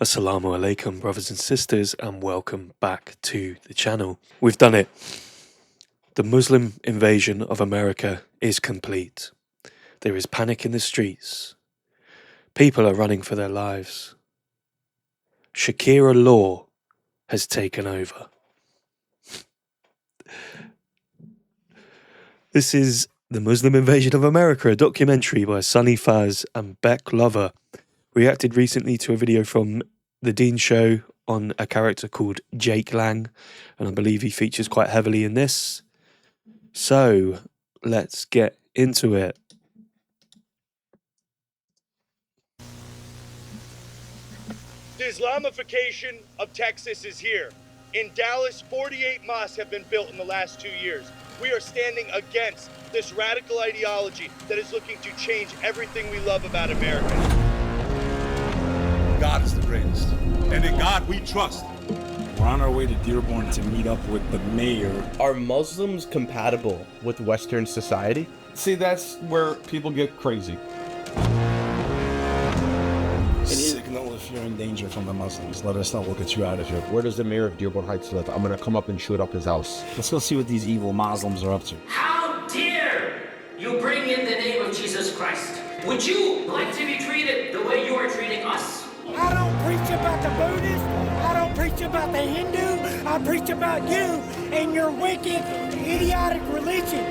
Assalamu alaikum, brothers and sisters, and welcome back to the channel. We've done it. The Muslim invasion of America is complete. There is panic in the streets. People are running for their lives. Shakira law has taken over. This is The Muslim Invasion of America, a documentary by Sonny Faz and Bek Lover. Reacted recently to a video from The Dean Show on a character called Jake Lang, and I believe he features quite heavily in this. So, let's get into it. The Islamification of Texas is here. In Dallas, 48 mosques have been built in the last 2 years. We are standing against this radical ideology that is looking to change everything we love about America. God is the greatest, and in God we trust. We're on our way to Dearborn to meet up with the mayor. Are Muslims compatible with Western society? See, that's where people get crazy. Signal if you're in danger from the Muslims. Let us know, we'll get you out of here. Where does the mayor of Dearborn Heights live? I'm gonna come up and shoot up his house. Let's go see what these evil Muslims are up to. How dare you bring in the name of Jesus Christ? Would you like to be treated the way you are treating us? I don't preach about the Buddhist, I don't preach about the Hindu, I preach about you and your wicked, idiotic religion.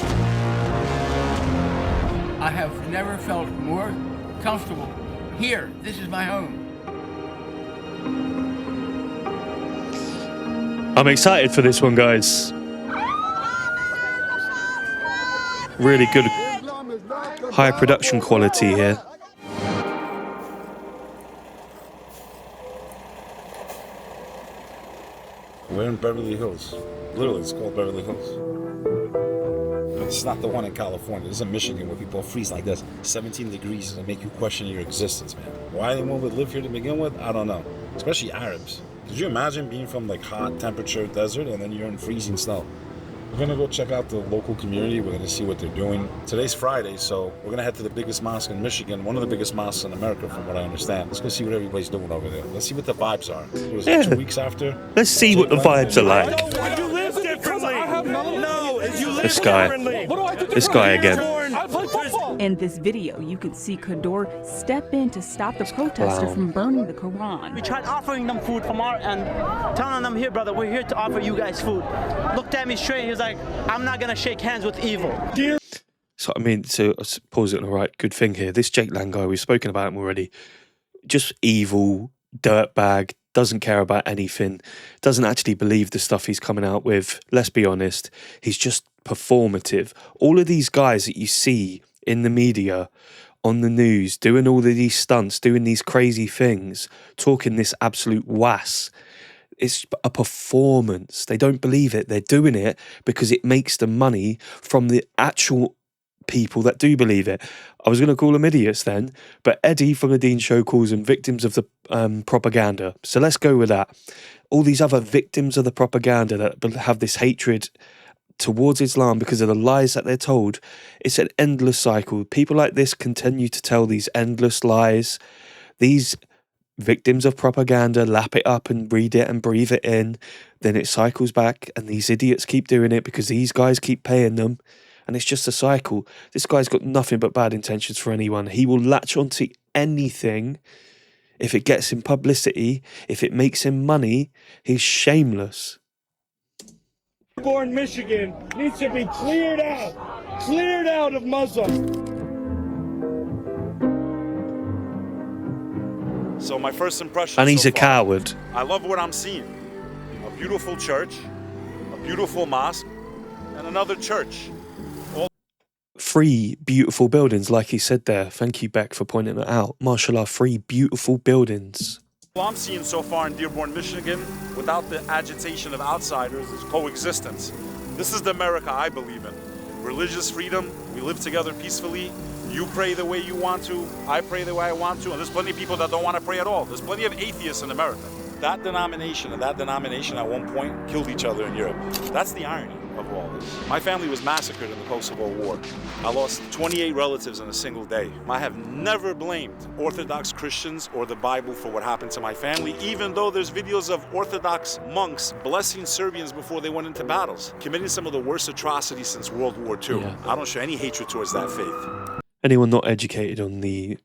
I have never felt more comfortable here. This is my home. I'm excited for this one, guys. Really good, high production quality here. We're in Beverly Hills. Literally, it's called Beverly Hills. It's not the one in California. This is in Michigan where people freeze like this. 17 degrees to make you question your existence, man. Why anyone would live here to begin with, I don't know. Especially Arabs. Could you imagine being from like hot temperature desert and then you're in freezing snow? We're gonna go check out the local community. We're gonna see what they're doing. Today's Friday, so we're gonna head to the biggest mosque in Michigan, one of the biggest mosques in America from what I understand. Let's go see what everybody's doing over there. Let's see what the vibes are. What is it, 2 weeks after? Let's see what the vibes are like. You live differently. No, you live This guy. differently. This guy again. In this video, you can see Kador step in to stop the protester from burning the Quran. We tried offering them food from our end, telling them, here, brother, we're here to offer you guys food. Looked at me straight, he was like, I'm not gonna shake hands with evil. So, I mean, to pause it on the right, good thing here. This Jake Lang guy, we've spoken about him already. Just evil, dirtbag, doesn't care about anything, doesn't actually believe the stuff he's coming out with. Let's be honest, he's just performative. All of these guys that you see in the media, on the news, doing all of these stunts, doing these crazy things, talking this absolute wass, it's a performance. They don't believe it. They're doing it because it makes them money from the actual people that do believe it. I was going to call them idiots then, but Eddie from the Dean Show calls them victims of the propaganda. So let's go with that. All these other victims of the propaganda that have this hatred towards Islam because of the lies that they're told. It's an endless cycle. People like this continue to tell these endless lies. These victims of propaganda lap it up and read it and breathe it in. Then it cycles back and these idiots keep doing it because these guys keep paying them. And it's just a cycle. This guy's got nothing but bad intentions for anyone. He will latch onto anything if it gets him publicity, if it makes him money. He's shameless. Dearborn, Michigan needs to be cleared out of Muslims. So my first impression. And he's a coward. I love what I'm seeing. A beautiful church, a beautiful mosque, and another church. 3 beautiful buildings, like he said there. Thank you, Beck, for pointing that out. Mashallah, 3 beautiful buildings. What I'm seeing so far in Dearborn, Michigan, without the agitation of outsiders, is coexistence. This is the America I believe in. Religious freedom, we live together peacefully. You pray the way you want to, I pray the way I want to, and there's plenty of people that don't want to pray at all. There's plenty of atheists in America. That denomination and that denomination at one point killed each other in Europe. That's the irony. of all this. My family was massacred in the Kosovo War. I lost 28 relatives in a single day. I have never blamed Orthodox Christians or the Bible for what happened to my family, even though there's videos of Orthodox monks blessing Serbians before they went into battles, committing some of the worst atrocities since World War II. Yeah. I don't show any hatred towards that faith. Anyone not educated on the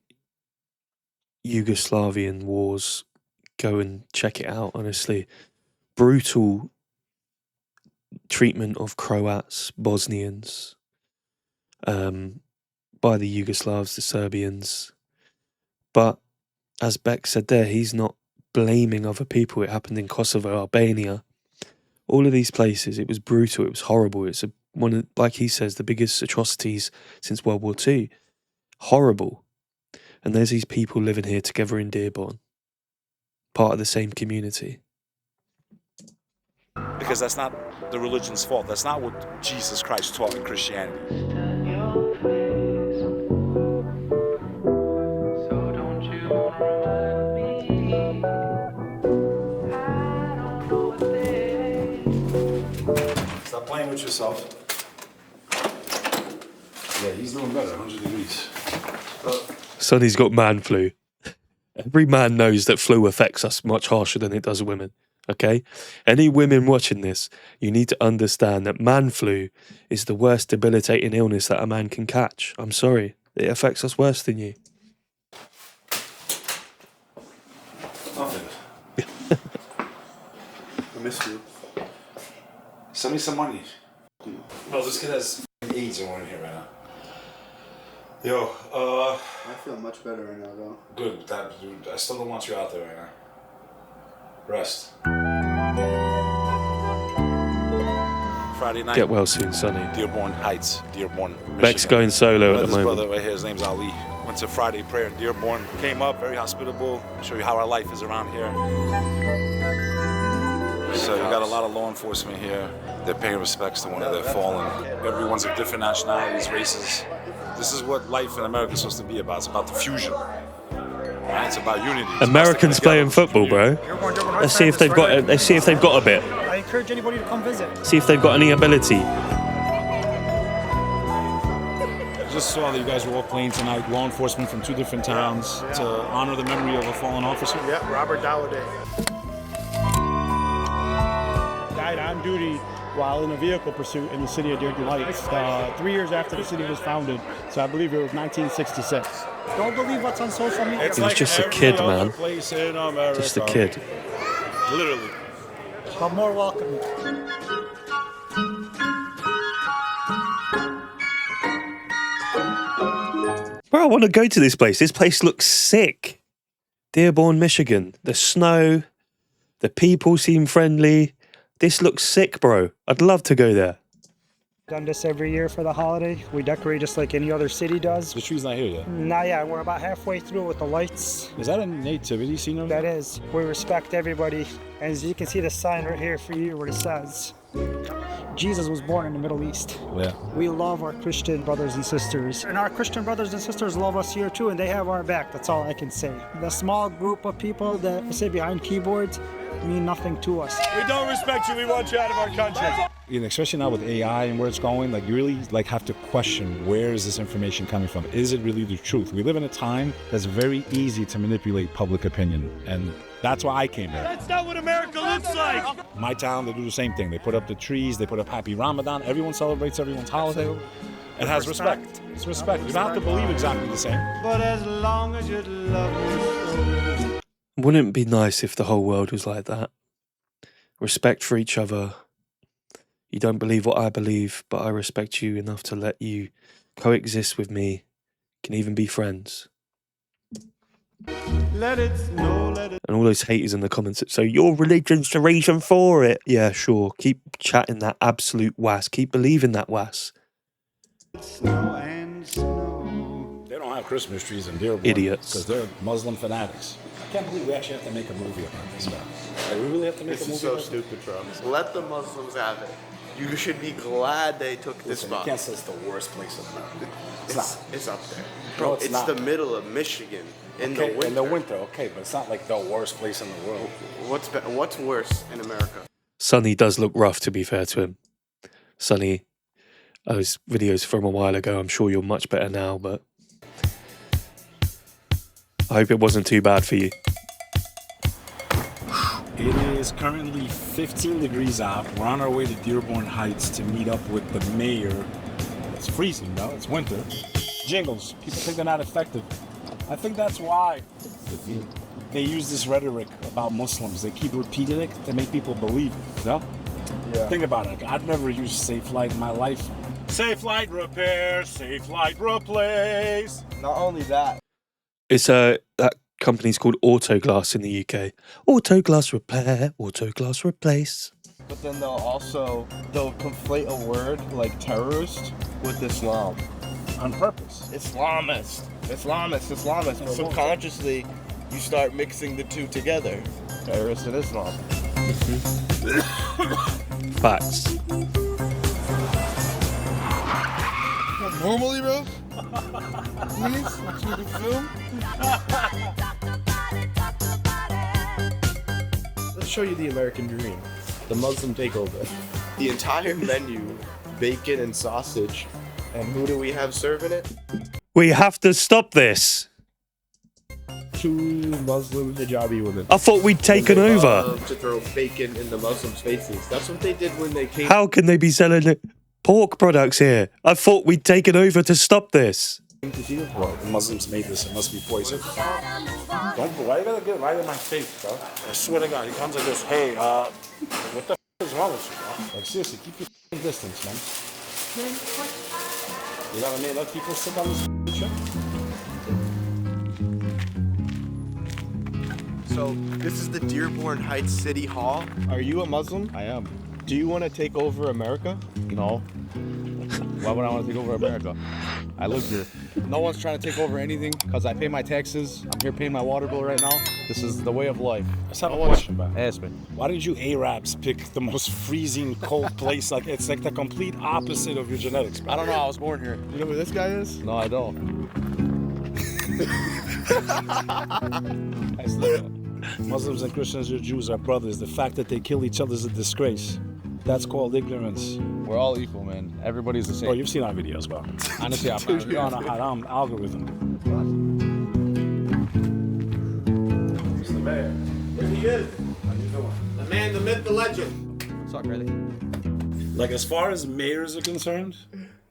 Yugoslavian wars, go and check it out, honestly. Brutal treatment of Croats, Bosnians, by the Yugoslavs, the Serbians. But as Bek said there, he's not blaming other people. It happened in Kosovo, Albania, all of these places. It was brutal. It was horrible. It's one of, like he says, the biggest atrocities since World War II. Horrible. And there's these people living here together in Dearborn, part of the same community. Because that's not the religion's fault. That's not what Jesus Christ taught in Christianity. Stop playing with yourself. Yeah, he's doing better, 100 degrees. Sonny's got man flu. Every man knows that flu affects us much harsher than it does women. Okay? Any women watching this, you need to understand that man flu is the worst debilitating illness that a man can catch. I'm sorry. It affects us worse than you. Nothing. I miss you. Send me some money. No, this kid has AIDS in here right now. Yo, I feel much better right now, though. Good, dude. I still don't want you out there right now. Rest. Friday night. Get well soon, Sonny. Dearborn Heights, Dearborn, Michigan. Bek's going solo at the moment. This brother right here, his name's Ali. Went to Friday prayer in Dearborn. Came up, very hospitable. Show you how our life is around here. So you got a lot of law enforcement here. They're paying respects to one of their fallen. Everyone's of different nationalities, races. This is what life in America is supposed to be about. It's about the fusion. Right? It's about unity. Americans playing football, bro. Let's see if they've got. Let's see if they've got a bit. I encourage anybody to come visit. See if they've got any ability. I just saw that you guys were all playing tonight. Law enforcement from 2 different towns to honor the memory of a fallen officer. Yeah, Robert Dowday. Died on duty while in a vehicle pursuit in the city of Dearborn Heights 3 years after the city was founded. So I believe it was 1966. Don't believe what's on social media. He was just a kid, man. Just a kid. Literally. But more welcome. Bro, I want to go to this place. This place looks sick. Dearborn, Michigan. The snow. The people seem friendly. This looks sick, bro. I'd love to go there. Done this every year for the holiday. We decorate just like any other city does. The tree's not here yet. Not yet. We're about halfway through with the lights. Is that a nativity scene? That is. We respect everybody. And as you can see the sign right here for you where it says, Jesus was born in the Middle East. Yeah. We love our Christian brothers and sisters. And our Christian brothers and sisters love us here too, and they have our back. That's all I can say. The small group of people that sit behind keyboards mean nothing to us. We don't respect you. We want you out of our country. And especially now with AI and where it's going, like you really have to question, where is this information coming from? Is it really the truth? We live in a time that's very easy to manipulate public opinion, and that's why I came here. That's not what America looks like. My town, they do the same thing. They put up the trees, they put up Happy Ramadan. Everyone celebrates everyone's holiday. It has respect. It's respect. You don't have to believe exactly the same. But as long as you love me. Wouldn't it be nice if the whole world was like that? Respect for each other. You don't believe what I believe, but I respect you enough to let you coexist with me. Can even be friends. Let it snow, let it. And all those haters in the comments that say, your religion's the reason for it. Yeah, sure. Keep chatting that absolute was. Keep believing that was. Snow and snow. They don't have Christmas trees in Dearborn. Idiots. Because they're Muslim fanatics. I can't believe we actually have to make a movie about this, man. Like, we really have to make a movie This is so about stupid, Travis. Let the Muslims have it. You should be glad they took this spot. You can't say it's the worst place in America. It's up there. Bro, it's not. the middle of Michigan in the winter. In the winter, okay, but it's not like the worst place in the world. What's worse in America? Sonny does look rough, to be fair to him. Sonny, those videos from a while ago. I'm sure you're much better now, but I hope it wasn't too bad for you. It is currently 15 degrees out. We're on our way to Dearborn Heights to meet up with the mayor. It's freezing, though. It's winter. Jingles. People think they're not effective. I think that's why they use this rhetoric about Muslims. They keep repeating it to make people believe it, you know? Yeah. Think about it. I've never used Safe Light in my life. Safe Light repair, Safe Light replace. Not only that. It's that company's called Autoglass in the UK. Autoglass repair, Autoglass replace. But then they'll conflate a word like terrorist with Islam. On purpose. Islamist. And subconsciously, you start mixing the two together. Terrorist and Islam. Facts. Normally, bro? Please? To the film? Let's show you the American dream. The Muslim takeover. The entire menu, bacon and sausage. And who do we have serving it? We have to stop this. 2 Muslim hijabi women. I thought we'd taken over. To throw bacon in the Muslims' faces. That's what they did when they came. How can they be selling pork products here? I thought we'd taken over to stop this. Well, the Muslims made this. It must be poison. Why you gotta get right in my face, bro? I swear to God, he comes like this. Hey, what the is wrong with you, bro? Like, seriously, keep your distance, man. You know what I mean? Let people sit on this shit. So, this is the Dearborn Heights City Hall. Are you a Muslim? I am. Do you want to take over America? No. Why would I want to take over America? I live here. No one's trying to take over anything because I pay my taxes. I'm here paying my water bill right now. This is the way of life. Let's have a question, bro. Ask me. Why did you Arabs pick the most freezing, cold place? Like, it's like the complete opposite of your genetics, bro. I don't know. I was born here. You know who this guy is? No, I don't. Muslims and Christians or Jews are brothers. The fact that they kill each other is a disgrace. That's called ignorance. We're all equal, man. Everybody's the same. Oh, you've seen our videos, bro. Honestly, you're on a haram algorithm. It's the mayor. There he is. How you doing? The man, the myth, the legend. What's up, really? Like, as far as mayors are concerned,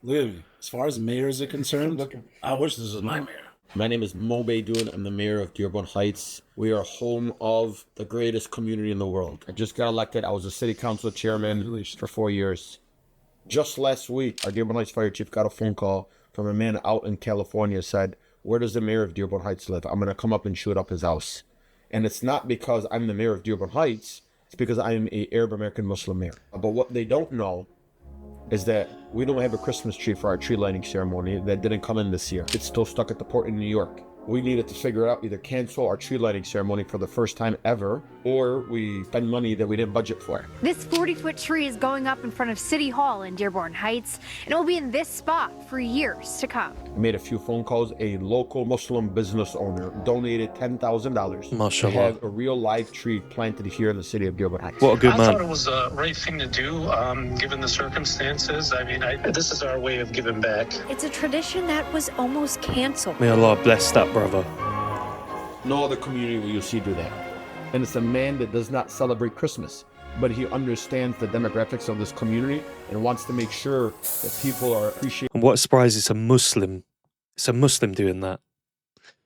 look at me. As far as mayors are concerned, I wish this was my mayor. My name is Mo Beydoun. I'm the mayor of Dearborn Heights. We are home of the greatest community in the world. I just got elected. I was a city council chairman for 4 years. Just last week, our Dearborn Heights fire chief got a phone call from a man out in California, said, "Where does the mayor of Dearborn Heights live? I'm going to come up and shoot up his house." And it's not because I'm the mayor of Dearborn Heights. It's because I am a Arab American Muslim mayor. But what they don't know is that we don't have a Christmas tree for our tree lighting ceremony. That didn't come in this year. It's still stuck at the port in New York. We needed to figure out either cancel our tree lighting ceremony for the first time ever, or we spend money that we didn't budget for. This 40-foot tree is going up in front of City Hall in Dearborn Heights, and it will be in this spot for years to come. I made a few phone calls. A local Muslim business owner donated $10,000 to have a real live tree planted here in the city of Dearborn Heights. What a good man. I thought it was the right thing to do, given the circumstances. I mean, this is our way of giving back. It's a tradition that was almost canceled. May Allah bless that brother. No other community will you see do that. And it's a man that does not celebrate Christmas, but he understands the demographics of this community and wants to make sure that people are appreciating. And what a surprise, it's a Muslim. It's a Muslim doing that.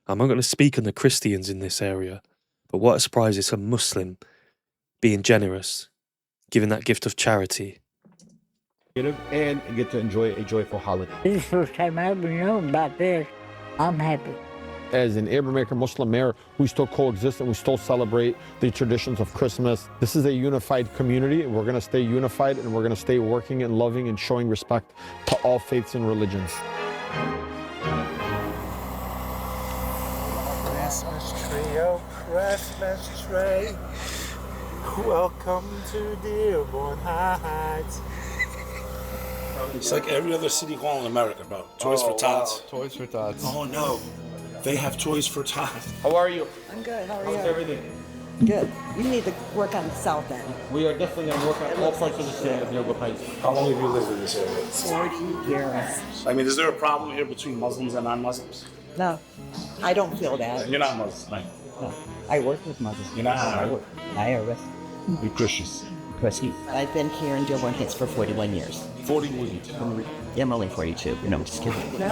I'm not going to speak on the Christians in this area, but what a surprise, it's a Muslim being generous, giving that gift of charity. And get to enjoy a joyful holiday. This is the first time I've ever known about this. I'm happy. As an Arab American Muslim mayor, we still coexist and we still celebrate the traditions of Christmas. This is a unified community, and we're going to stay unified, and we're going to stay working and loving and showing respect to all faiths and religions. Christmas tree, oh Christmas tree, welcome to Dearborn Heights. It's like every other city hall in America, bro. Toys for Tots. Wow. Toys for Tots. Oh, no. They have Toys for Tots. How are you? I'm good. How are How's you? everything? Good. You need to work on the south end. We are definitely going to work on all parts of the city of Dearborn Heights. How long have you lived in this area? 40 years. I mean, is there a problem here between Muslims and non-Muslims? No, I don't feel that. You're not Muslim, right? No, I work with Muslims. You're not, I right? work. I are with We're Christians. Chrissy. I've been here in Dearborn Heights for 41 years. 41. Yeah, I'm only 42. No, I'm just kidding.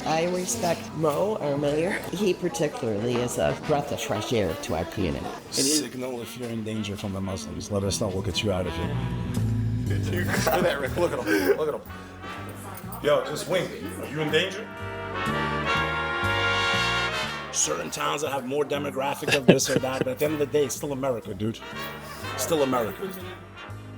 I respect Mo, our mayor. He particularly is a breath of fresh air to our community. Signal if you're in danger from the Muslims. Let us know. We'll get you out of here. Look at that, Rick. Look at him. Look at him. Yo, just wink. Are you in danger? Certain towns that have more demographic of this or that, but at the end of the day, it's still America, dude. Still America.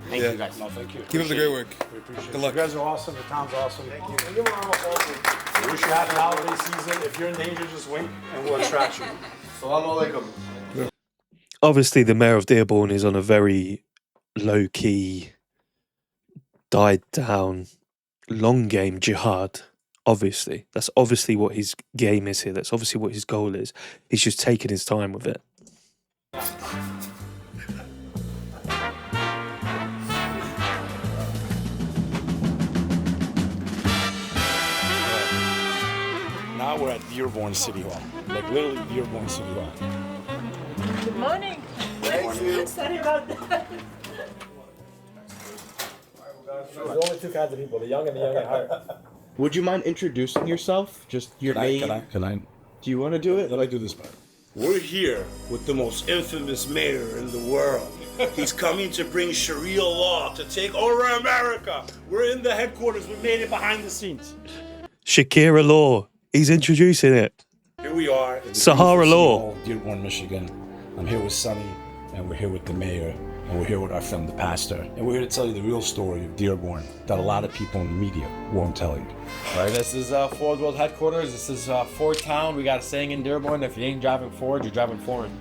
Thank you, guys. No, thank you. Keep up the great work. We appreciate Good luck. You guys are awesome. The town's awesome. Thank you. Give them a round of applause. Wish you happy holiday season. If you're in danger, just wink, and we'll attract you. Assalamu alaikum. Obviously, the mayor of Dearborn is on a very low-key, died-down, long game jihad. Obviously, that's obviously what his game is here. That's obviously what his goal is. He's just taking his time with it. Now we're at Dearborn City Hall. Like literally Dearborn City Hall. Good morning. Sorry about that. There's only two kinds of people, the young and the young at heart. Would you mind introducing yourself? Just your name. Can I? Do you want to do it? Let me do this part. We're here with the most infamous mayor in the world. He's coming to bring Sharia law to take over America. We're in the headquarters. We made it behind the scenes. Shakira Law. He's introducing it. Here we are. Sahara Law. Dearborn, Michigan. I'm here with Sonny, and we're here with the mayor, and we're here with our friend, the pastor. And we're here to tell you the real story of Dearborn that a lot of people in the media won't tell you. All right, this is Ford World Headquarters. This is Ford Town. We got a saying in Dearborn, if you ain't driving Ford, you're driving foreign.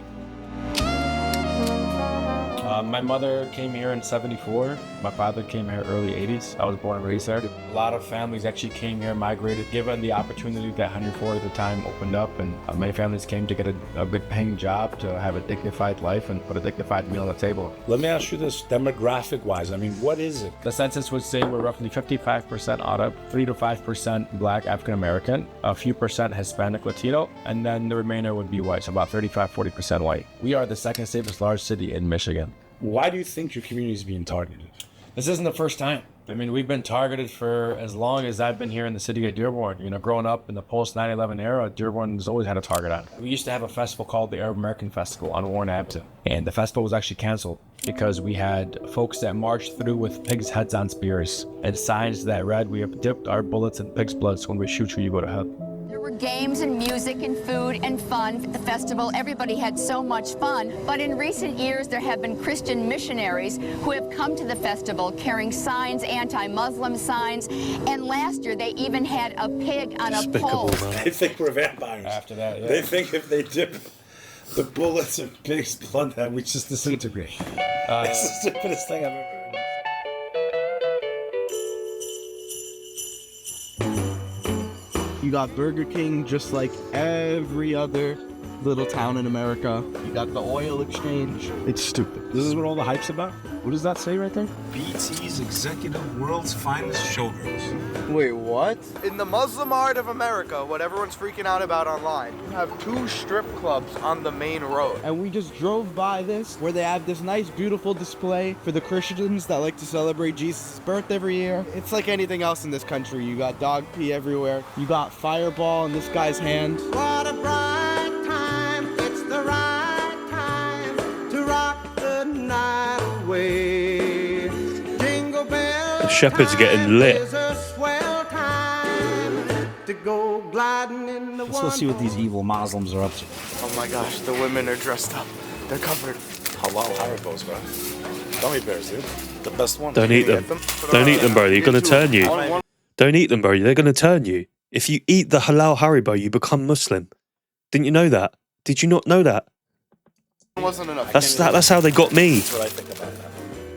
My mother came here in '74. My father came here early '80s. I was born and raised there. A lot of families actually came here, migrated, given the opportunity that Henry Ford at the time opened up, and many families came to get a good paying job, to have a dignified life and put a dignified meal on the table. Let me ask you this, demographic-wise, I mean, what is it? The census would say we're roughly 55% Arab, 3 to 5% Black African American, a few percent Hispanic Latino, and then the remainder would be white, so about 35-40% white. We are the second safest large city in Michigan. Why do you think your community is being targeted? This isn't the first time. I mean, we've been targeted for as long as I've been here in the city of Dearborn. You know, growing up in the post 9/11 era, Dearborn has always had a target on it. We used to have a festival called the Arab American Festival on Warren Avenue, and the festival was actually canceled because we had folks that marched through with pigs' heads on spears and signs that read, "We have dipped our bullets in pigs' blood, so when we shoot you, you go to hell." There were games and music and food and fun at the festival. Everybody had so much fun. But in recent years, there have been Christian missionaries who have come to the festival carrying signs, anti-Muslim signs. And last year, they even had a pig on a pole. They think we're vampires. After that, yeah. They think if they dip the bullets in pig's blood, that we just disintegrate. It's the stupidest thing I've ever heard. You got Burger King just like every other little town in America. You got the oil exchange. It's stupid. This is what all the hype's about? What does that say right there? BT's executive world's finest showgirls. Wait, what? In the Muslim art of America, what everyone's freaking out about online, you have 2 strip clubs on the main road. And we just drove by this, where they have this nice, beautiful display for the Christians that like to celebrate Jesus' birth every year. It's like anything else in this country. You got dog pee everywhere. You got fireball in this guy's hand. What a bright time, it's the right time to rock the night away. Jingle bells, The shepherd's getting lit. is a swell time to go gliding in the Let's go see what these evil Muslims are up to. Oh my gosh, the women are dressed up. They're covered. Halal haribos, bro. Gummy bears, dude. The best one. Don't eat them. Don't eat them, bro. They're going to turn you. Don't eat them, bro. They're going to turn you. If you eat the halal haribo, you become Muslim. Didn't you know that? Did you not know that? Wasn't enough. That's how they got me. That's what I think about that.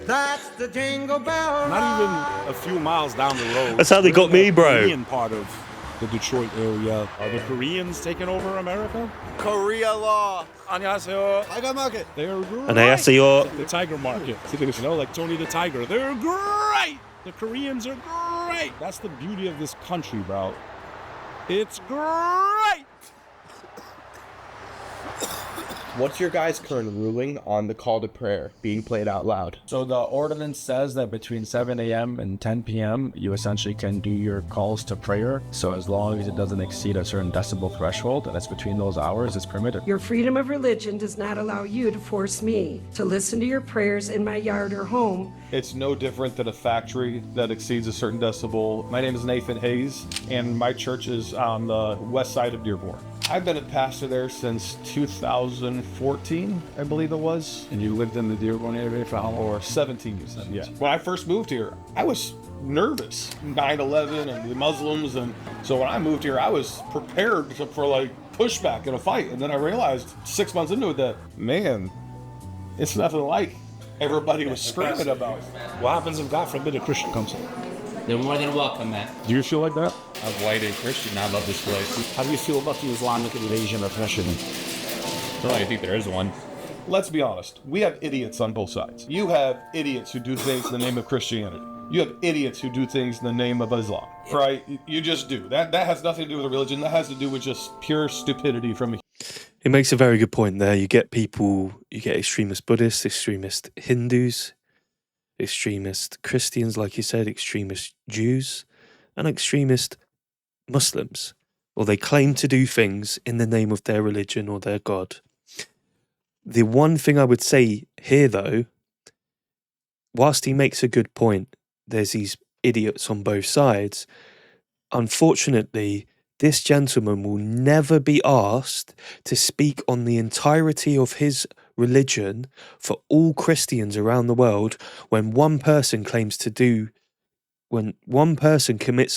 That's the jingle bell. Not even a few miles down the road. That's how they got me, bro. Part of the Detroit area. Are the Koreans taking over America? Korea law. 안녕하세요. Tiger market. They're great. 안녕하세요. The tiger market. You know, like Tony the Tiger. They're great. The Koreans are great. That's the beauty of this country, bro. It's great. What's your guys' current ruling on the call to prayer being played out loud? So the ordinance says that between 7 a.m. and 10 p.m., you essentially can do your calls to prayer. So as long as it doesn't exceed a certain decibel threshold, and it's between those hours, it's permitted. Your freedom of religion does not allow you to force me to listen to your prayers in my yard or home. It's no different than a factory that exceeds a certain decibel. My name is Nathan Hayes, and my church is on the west side of Dearborn. I've been a pastor there since 2014, I believe it was. And you lived in the Dearborn area for how long? Or 17 years. Yeah. When I first moved here, I was nervous. 9/11 and the Muslims, and so when I moved here, I was prepared for like pushback and a fight. And then I realized 6 months into it that, man, it's nothing like everybody was screaming about. What happens if, God forbid, a Christian comes in? They're more than welcome, man. Do you feel like that? I'm white and Christian. I love this place. How do you feel about the Islamic invasion of Michigan? I don't even think there is one. Let's be honest. We have idiots on both sides. You have idiots who do things in the name of Christianity. You have idiots who do things in the name of Islam, right? You just do. That has nothing to do with religion. That has to do with just pure stupidity from a... It makes a very good point there. You get extremist Buddhists, extremist Hindus, extremist Christians, like you said, extremist Jews, and extremist Muslims. Or they claim to do things in the name of their religion or their God. The one thing I would say here, though, whilst he makes a good point, there's these idiots on both sides. Unfortunately, this gentleman will never be asked to speak on the entirety of his religion for all Christians around the world when one person commits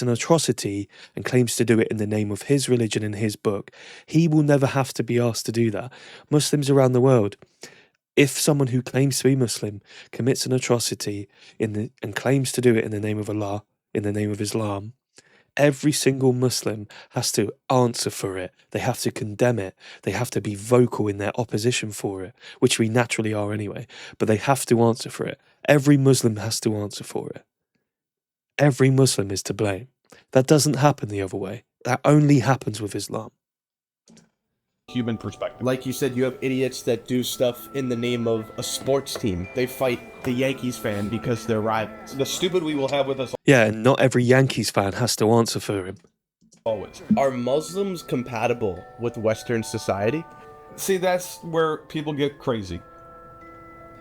an atrocity and claims to do it in the name of his religion and his book. He will never have to be asked to do that. Muslims around the world, if someone who claims to be Muslim commits an atrocity and claims to do it in the name of Allah, in the name of Islam, every single Muslim has to answer for it. They have to condemn it. They have to be vocal in their opposition for it, which we naturally are anyway, but they have to answer for it. Every Muslim has to answer for it. Every Muslim is to blame. That doesn't happen the other way. That only happens with Islam. Human perspective. Like you said, you have idiots that do stuff in the name of a sports team. They fight the Yankees fan because they're rivals. The stupid we will have with us. Yeah, and not every Yankees fan has to answer for him. Always. Are Muslims compatible with Western society? See, that's where people get crazy.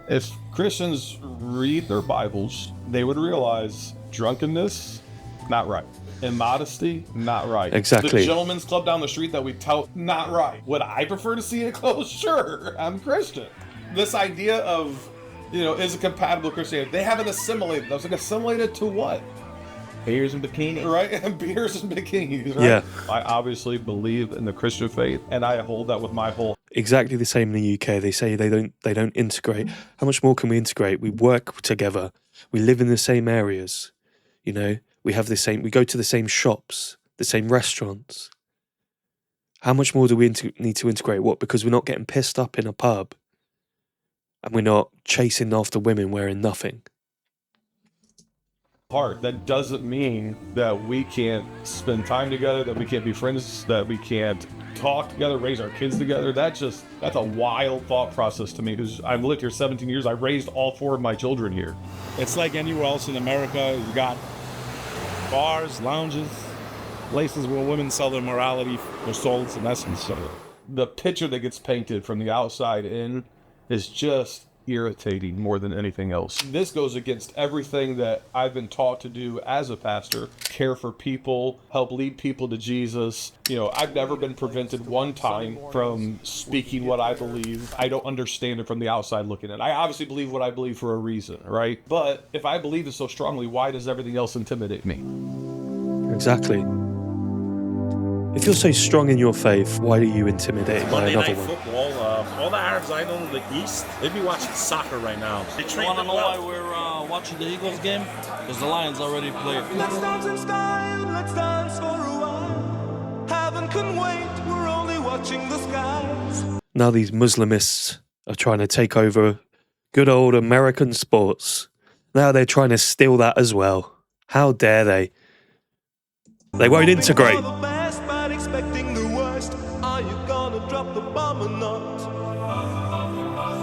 If Christians read their Bibles, they would realize drunkenness, not right. Immodesty, not right. Exactly. The gentleman's club down the street that we tout, not right. Would I prefer to see it closed? Sure, I'm Christian. This idea of, is it compatible with Christianity? They haven't assimilated. I was like, assimilated to what? Beers and bikinis. Right? And beers and bikinis, right? Yeah. I obviously believe in the Christian faith, and I hold that with my whole... Exactly the same in the UK. They say they don't integrate. How much more can we integrate? We work together. We live in the same areas. We go to the same shops, the same restaurants. How much more do we need to integrate? What? Because we're not getting pissed up in a pub and we're not chasing after women wearing nothing. Heart. That doesn't mean that we can't spend time together, that we can't be friends, that we can't talk together, raise our kids together. That's a wild thought process to me, because I've lived here 17 years. I raised all 4 of my children here. It's like anywhere else in America. You got bars, lounges, places where women sell their morality, their souls, in essence. So the picture that gets painted from the outside in is just irritating more than anything else. This goes against everything that I've been taught to do as a pastor. Care for people, help lead people to Jesus. I've never been prevented one time from speaking what I believe. I don't understand it from the outside looking in. I obviously believe what I believe for a reason, right? But if I believe it so strongly, why does everything else intimidate me? Exactly. If you're so strong in your faith, why are you intimidated by Monday another Night one? Football, all the Arabs I know in the East, they'd be watching soccer right now. You want to know why we're watching the Eagles game? Because the Lions already played. Let's dance in style, let's dance for a while. can wait, we're only watching the skies. Now these Muslimists are trying to take over good old American sports. Now they're trying to steal that as well. How dare they? They won't integrate. For the best, but expecting the worst. Are you gonna drop the bomb or not?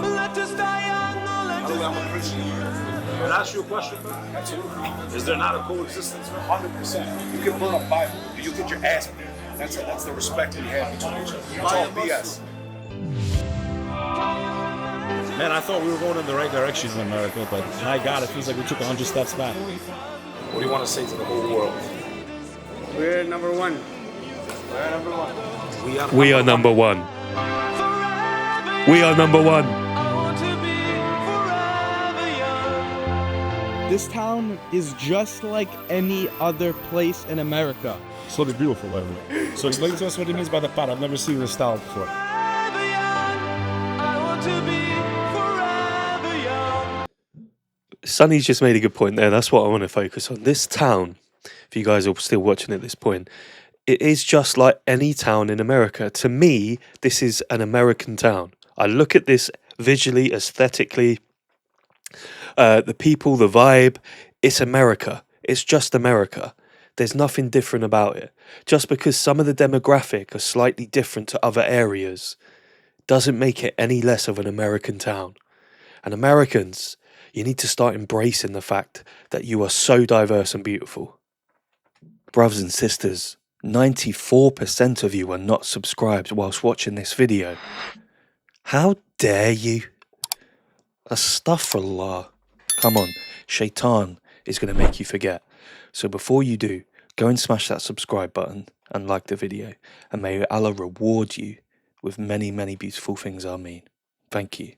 Let us die young, or let us I'm a Christian. Can I ask you a question, bro? Absolutely. Is there not a coexistence? 100%. You can burn a Bible. You get your ass beat. That's the respect we have between each other. It's all BS. Man, I thought we were going in the right direction in America, but my God, it feels like we took 100 steps back. What do you want to say to the whole world? We're number one. We're number one. We are number one. We are number one. This town is just like any other place in America. So it's beautiful, by the way. So explain to us what it means by the pot. I've never seen this style before. Sonny's just made a good point there. That's what I want to focus on. This town, if you guys are still watching at this point, it is just like any town in America. To me, this is an American town. I look at this visually, aesthetically, the people, the vibe. It's America. It's just America. There's nothing different about it. Just because some of the demographic are slightly different to other areas doesn't make it any less of an American town. And Americans, you need to start embracing the fact that you are so diverse and beautiful. Brothers and sisters, 94% of you are not subscribed whilst watching this video. How dare you? Astaghfirullah. Come on, Shaitan is going to make you forget. So before you do, go and smash that subscribe button and like the video. And may Allah reward you with many, many beautiful things. Ameen. Thank you.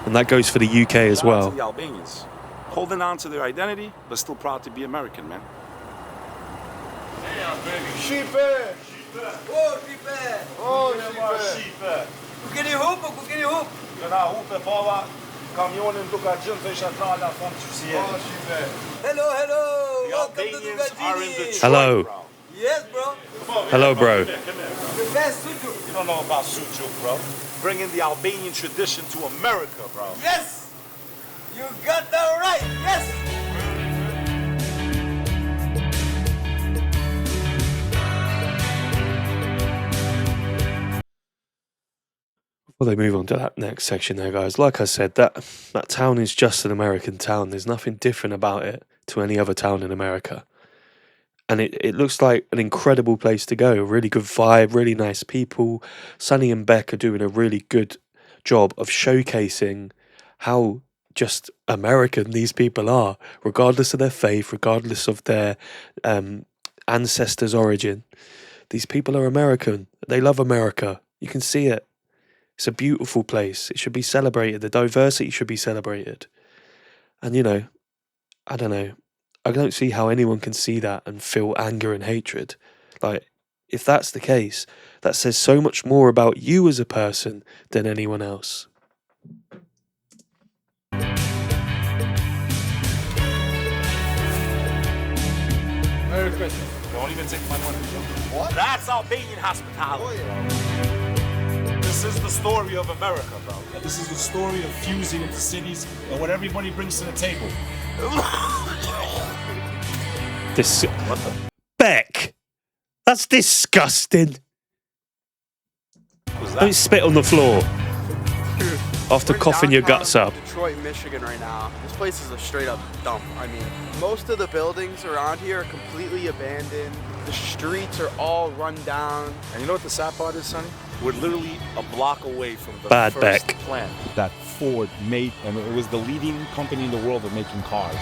And that goes for the UK as well. The Albanians, holding on to their identity, but still proud to be American, man. Sheepe! Oh, sheepe! Oh, sheepe! Kukini hoop, kukini hoop! Këna hupe pava, kamionin duka gjën të isha trala fond qësieri. Oh, sheepe! Hello, hello! Welcome to Dugajini! Hello. Bro. Yes, bro. Hello, bro. The best sujuk. You don't know about sujuk, bro. Bringing the Albanian tradition to America, bro. Yes! You got that right! Yes! Before they move on to that next section there, guys, like I said, that town is just an American town. There's nothing different about it to any other town in America. And it looks like an incredible place to go. A really good vibe, really nice people. Sonny and Bek are doing a really good job of showcasing how just American these people are, regardless of their faith, regardless of their ancestors' origin. These people are American. They love America. You can see it. It's a beautiful place. It should be celebrated. The diversity should be celebrated. And, you know, I don't know. I don't see how anyone can see that and feel anger and hatred. Like, if that's the case, that says so much more about you as a person than anyone else. Merry Christmas. Don't even take my money. What? That's Albanian hospitality, bro. This is the story of America, bro. This is the story of fusing into cities and what everybody brings to the table. What the? Bek! That's disgusting. Don't spit on the floor after coughing your guts up. Detroit, Michigan right now. This place is a straight up dump. I mean, most of the buildings around here are completely abandoned. The streets are all run down. And you know what the sad part is, Sonny? We're literally a block away from the Bad first Bek. plant that Ford made, and it was the leading company in the world of making cars.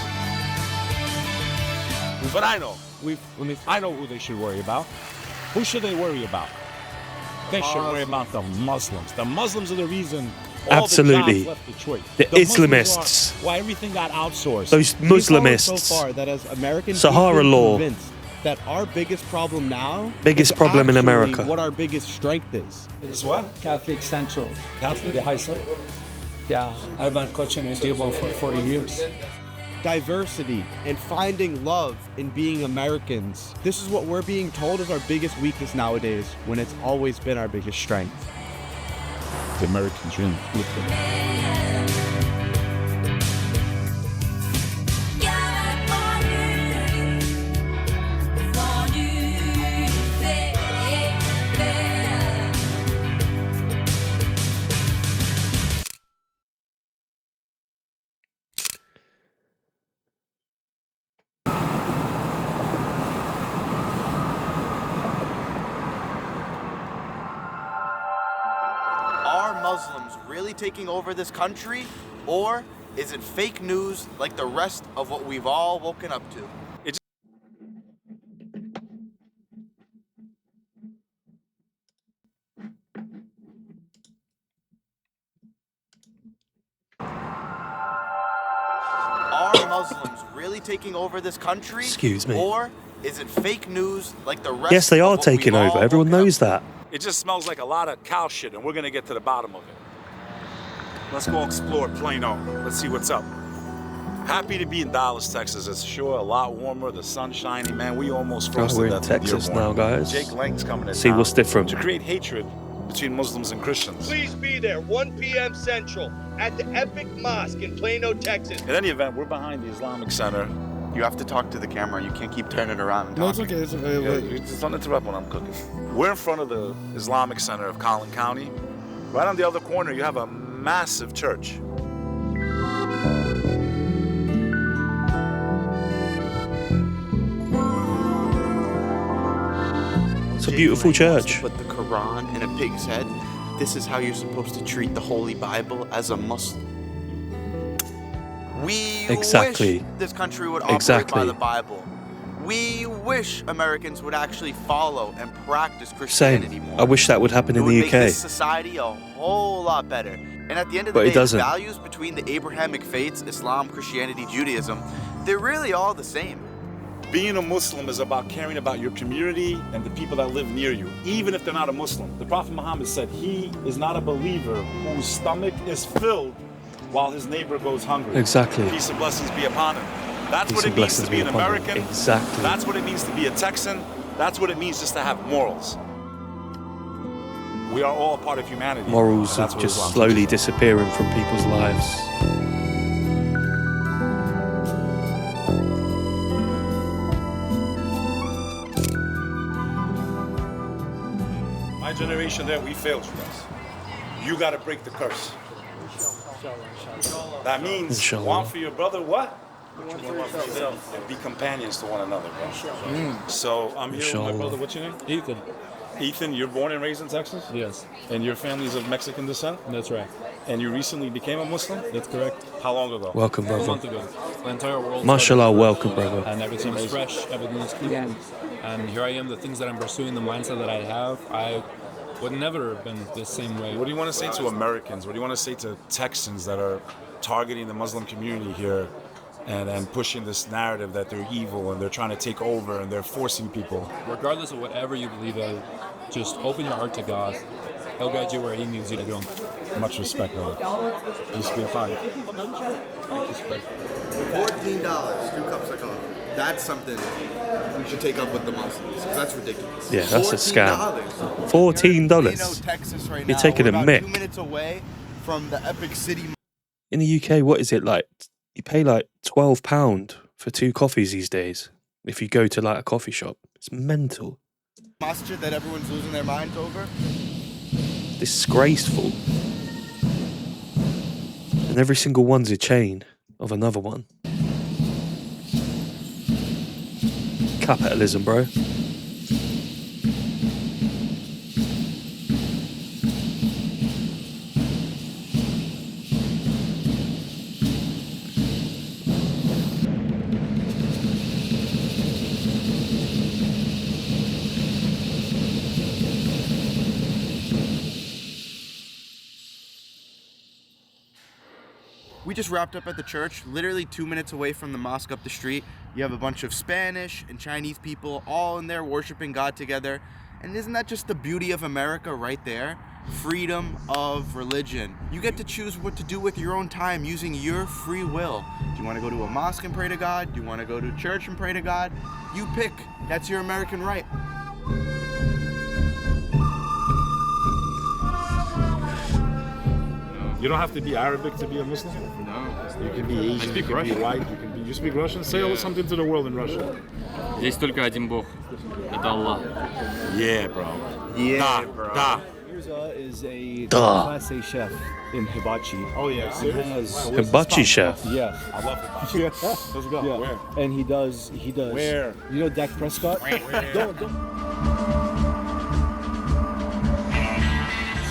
But I know, I know who they should worry about. Who should they worry about? They should worry about the Muslims. The Muslims are the reason all Absolutely. the jobs left Detroit. The Muslims Islamists. are why everything got outsourced. Those We've found Muslimists. so far that as Americans, Sahara we've been law. convinced that our biggest problem now Biggest is problem in actually America. what our biggest strength is. It's what? Catholic Central. Catholic? The high school? Yeah, I've been coaching in Dearborn for 40 years. Diversity and finding love in being Americans. This is what we're being told is our biggest weakness nowadays, when it's always been our biggest strength. The American dream. Are Muslims really taking over this country, or is it fake news like the rest of what we've all woken up to? Are Muslims really taking over this country? Excuse me. Or is it fake news like the rest Yes, they of are what taking we've over. all Everyone woken up knows to? that. It just smells like a lot of cow shit, and we're gonna get to the bottom of it. Let's go explore Plano. Let's see what's up. Happy to be in Dallas, Texas. It's sure a lot warmer. The sun's shining, man. We almost froze to we're in death Texas now, guys. Jake Lang's coming in See town what's different. to create hatred between Muslims and Christians. Please be there, 1 p.m. Central, at the Epic Mosque in Plano, Texas. In any event, we're behind the Islamic Center. You have to talk to the camera. You can't keep turning it around and talking. It's okay. You just don't interrupt when I'm cooking. We're in front of the Islamic Center of Collin County. Right on the other corner, you have a massive church. It's a beautiful church. Put the Quran in a pig's head. This is how you're supposed to treat the Holy Bible as a Muslim. We Exactly. wish this country would operate by the Bible. We wish Americans would actually follow and practice Christianity Same. more. I wish that would happen It in would the make UK. this society a whole lot better. And at the end of the But it day, the doesn't. values between the Abrahamic faiths, Islam, Christianity, Judaism, they're really all the same. Being a Muslim is about caring about your community and the people that live near you, even if they're not a Muslim. The Prophet Muhammad said he is not a believer whose stomach is filled while his neighbor goes hungry. Exactly. Peace and blessings be upon him. That's Peace what and it means to blessings be be an upon him. American. Exactly. That's what it means to be a Texan. That's what it means just to have morals. We are all a part of humanity. Morals and that's are what just Islam slowly teaches us. disappearing from people's lives. My generation there, we failed you guys. You got to break the curse. That means Inshallah. want for your brother what? What you want for yourself. And be companions to one another, bro. So I'm here with my Inshallah. brother. What's your name? Ethan. Ethan, you're born and raised in Texas? Yes. And your family's of Mexican descent? That's right. And you recently became a Muslim? That's correct. How long ago? Welcome, A brother. month ago. The entire world. Mashallah, welcome, brother. And everything is fresh, everything is clean. And here I am, the things that I'm pursuing, the mindset that I have, I would never have been the same way. What do you want to say to Americans? What do you want to say to Texans that are targeting the Muslim community here and pushing this narrative that they're evil and they're trying to take over and they're forcing people? Regardless of whatever you believe in, just open your heart to God. He'll guide you where He needs you to go. Much respect, brother. Peace be upon you. $14, 2 cups of coffee. That's something we should take up with the Muslims. 'Cause that's ridiculous. Yeah, that's a scam. $14. $14. Plano, Texas right You're now. taking We're a about mick. 2 minutes away from the Epic City. In the UK, what is it like? You pay like £12 for 2 coffees these days. If you go to like a coffee shop, it's mental. Masjid that everyone's losing their minds over. Disgraceful. And every single one's a chain of another one. Capitalism, bro. We just wrapped up at the church, literally 2 minutes away from the mosque up the street. You have a bunch of Spanish and Chinese people all in there worshiping God together. And isn't that just the beauty of America right there? freedom of religion. You get to choose what to do with your own time using your free will. Do you want to go to a mosque and pray to God? Do you want to go to church and pray to God? You pick. That's your American right. You don't have to be Arabic to be a Muslim. No. You can be Asian, you can be white, you speak Russian. Say something to the world in Russian. Здесь только один Бог. Это Аллах. Yeah, bro. Yeah, Da. Mirza is a Duh. Class A chef in hibachi. Oh yeah, serious? Hibachi chef. Yeah. I love hibachi. Let's go. Yeah. Where? And he does. Where? You know Dak Prescott? Don't.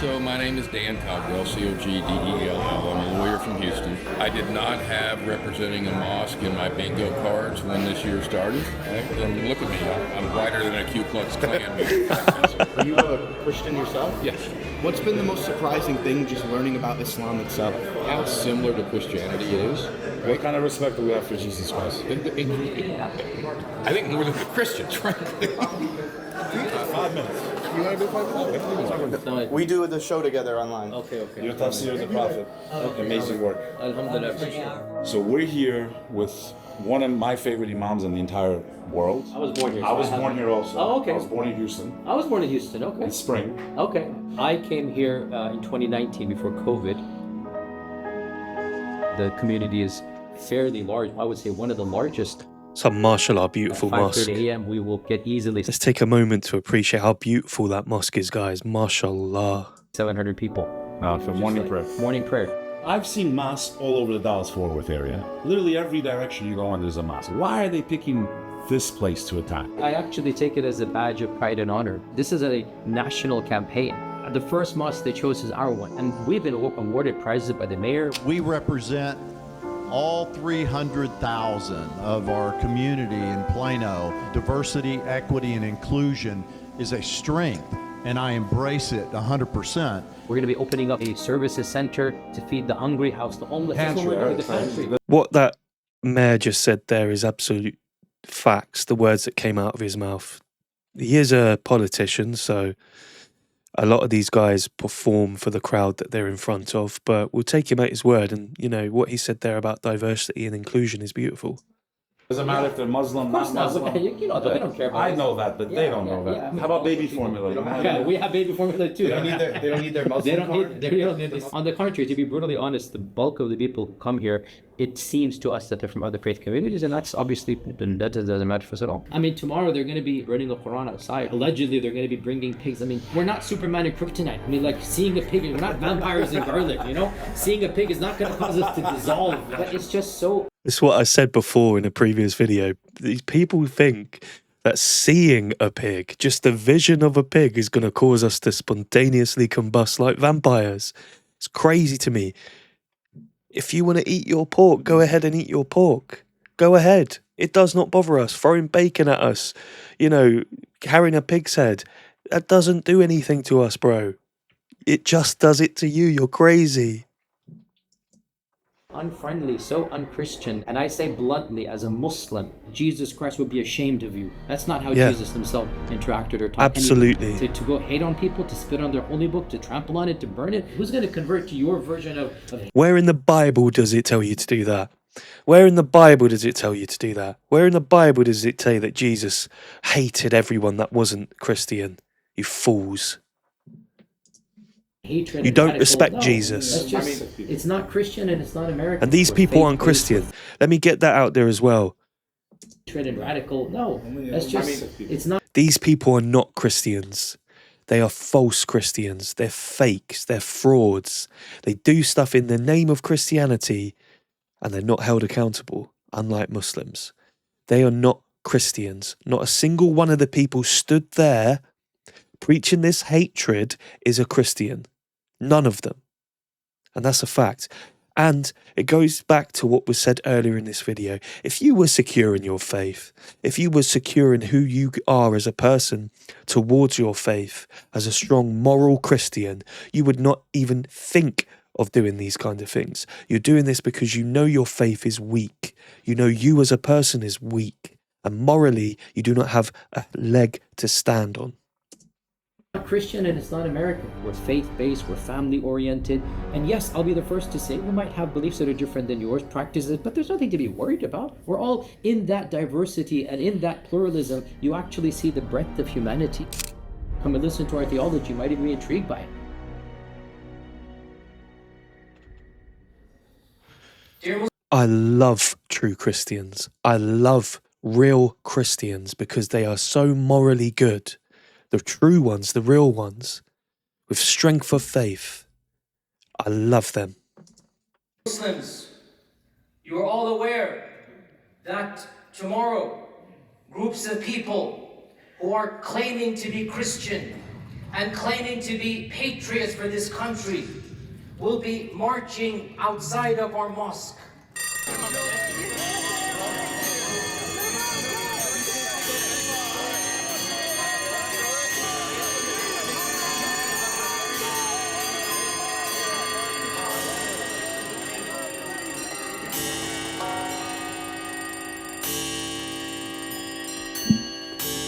So my name is Dan Cogdell, Cogdell. I'm a lawyer from Houston. I did not have representing a mosque in my bingo cards when this year started. And look at me, I'm whiter than a Ku Klux Klan man. Are you a Christian yourself? Yes. What's been the most surprising thing just learning about Islam itself? How similar to Christianity it is. What kind of respect do we have for Jesus Christ? I think more than the Christians, frankly. 5 minutes. You want to do 5 minutes? We do the show together online. Okay. Your tafsir is a prophet. Amazing work. Alhamdulillah. So we're here with one of my favorite imams in the entire world. I was born here. I was born here also. Oh, okay. I was born in Houston. I was born in Houston, okay. In spring. Okay. I came here in 2019 before COVID. The community is fairly large. I would say one of the largest. Some mashallah beautiful mosque. 5:30 a.m. we will get easily. Let's take a moment to appreciate how beautiful that mosque is, guys. Mashallah. 700 people. For morning prayer. Morning prayer. I've seen mosques all over the Dallas-Fort Worth area. Literally every direction you go in, there's a mosque. Why are they picking this place to attack? I actually take it as a badge of pride and honor. This is a national campaign. The first mosque they chose is our one, and we've been awarded prizes by the mayor. We represent all 300,000 of our community in Plano. Diversity, equity, and inclusion is a strength, and I embrace it 100%. We're going to be opening up a services center to feed the hungry, house the homeless. What that mayor just said there is absolute facts, the words that came out of his mouth. He is a politician, so a lot of these guys perform for the crowd that they're in front of, but we'll take him at his word. And, you know, what he said there about diversity and inclusion is beautiful. Doesn't matter if they're Muslim, not Muslim. You know, they don't care about I know that, but they don't know that. How about baby formula? Yeah, we have baby formula too. They don't need their Muslim They don't need this. On the contrary, to be brutally honest, the bulk of the people who come here, it seems to us that they're from other faith communities, and that's obviously, that doesn't matter for us at all. I mean, tomorrow they're going to be burning the Quran outside. Allegedly, they're going to be bringing pigs. I mean, we're not Superman and Kryptonite. I mean, like, seeing a pig, we're not vampires and garlic, you know? Seeing a pig is not going to cause us to dissolve. But it's just so... It's what I said before in a previous video. These people think that seeing a pig, just the vision of a pig, is going to cause us to spontaneously combust like vampires. It's crazy to me. If you want to eat your pork, go ahead and eat your pork. Go ahead. It does not bother us. Throwing bacon at us, you know, carrying a pig's head, that doesn't do anything to us, bro. It just does it to you. You're crazy. Unfriendly, so unchristian, and I say bluntly, as a Muslim, Jesus Christ would be ashamed of you. That's not how Jesus himself interacted or taught. Absolutely. To go hate on people, to spit on their holy book, to trample on it, to burn it. Who's going to convert to your version of... Where in the Bible does it tell you to do that? Where in the Bible does it tell you to do that? Where in the Bible does it say that Jesus hated everyone that wasn't Christian? You fools. Hatred you and don't radical. respect No, Jesus. that's just, it's not Christian and it's not American. And these We're people aren't faith-based. Christian. Let me get that out there as well. Hatred and radical. No, that's just, it's not. These people are not Christians. They are false Christians. They're fakes. They're frauds. They do stuff in the name of Christianity and they're not held accountable, unlike Muslims. They are not Christians. Not a single one of the people stood there preaching this hatred is a Christian. None of them. And that's a fact. And it goes back to what was said earlier in this video. If you were secure in your faith, if you were secure in who you are as a person towards your faith, as a strong moral Christian, you would not even think of doing these kind of things. You're doing this because you know your faith is weak. You know you as a person is weak. And morally, you do not have a leg to stand on. Christian and it's not American. We're faith-based, we're family-oriented, and yes, I'll be the first to say we might have beliefs that are different than yours, practices, but there's nothing to be worried about. We're all in that diversity, and in that pluralism, you actually see the breadth of humanity. Come and listen to our theology, you might even be intrigued by it. I love true Christians. I love real Christians because they are so morally good. The true ones, the real ones, with strength of faith. I love them. Muslims, you are all aware that tomorrow groups of people who are claiming to be Christian and claiming to be patriots for this country will be marching outside of our mosque.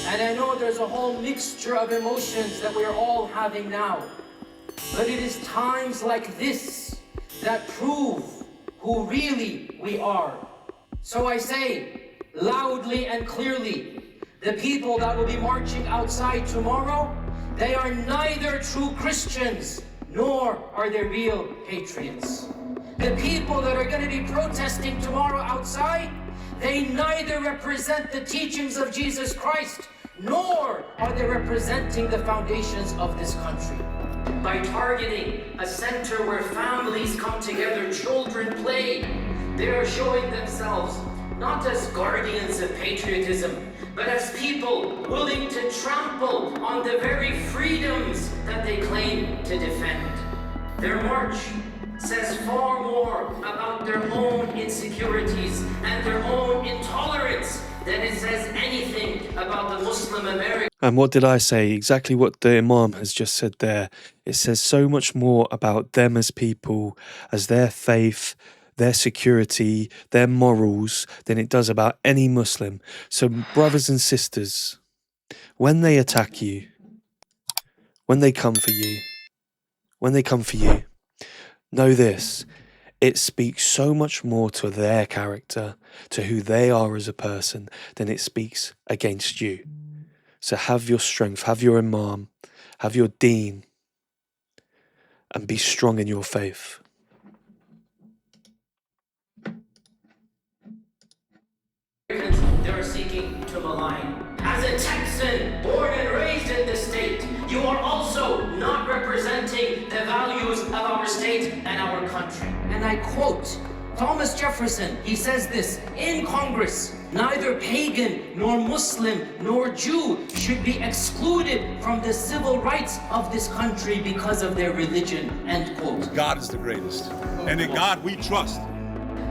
And I know there's a whole mixture of emotions that we're all having now. But it is times like this that prove who really we are. So I say, loudly and clearly, the people that will be marching outside tomorrow, they are neither true Christians, nor are they real patriots. The people that are going to be protesting tomorrow outside, they neither represent the teachings of Jesus Christ, nor are they representing the foundations of this country. By targeting a center where families come together, children play, they are showing themselves not as guardians of patriotism, but as people willing to trample on the very freedoms that they claim to defend. Their march says far more about their own insecurities and their own intolerance than it says anything about the Muslim American. And what did I say? Exactly what the Imam has just said there. It says so much more about them as people, as their faith, their security, their morals, than it does about any Muslim. So brothers and sisters, when they attack you, when they come for you, know this, it speaks so much more to their character, to who they are as a person, than it speaks against you. So have your strength, have your Imam, have your Deen, and be strong in your faith. They're seeking to malign. As a Texan, born and raised in the state, you are also not representing the values of our state and our country. And I quote Thomas Jefferson, he says this, in Congress, neither pagan nor Muslim nor Jew should be excluded from the civil rights of this country because of their religion, end quote. God is the greatest, and in God we trust.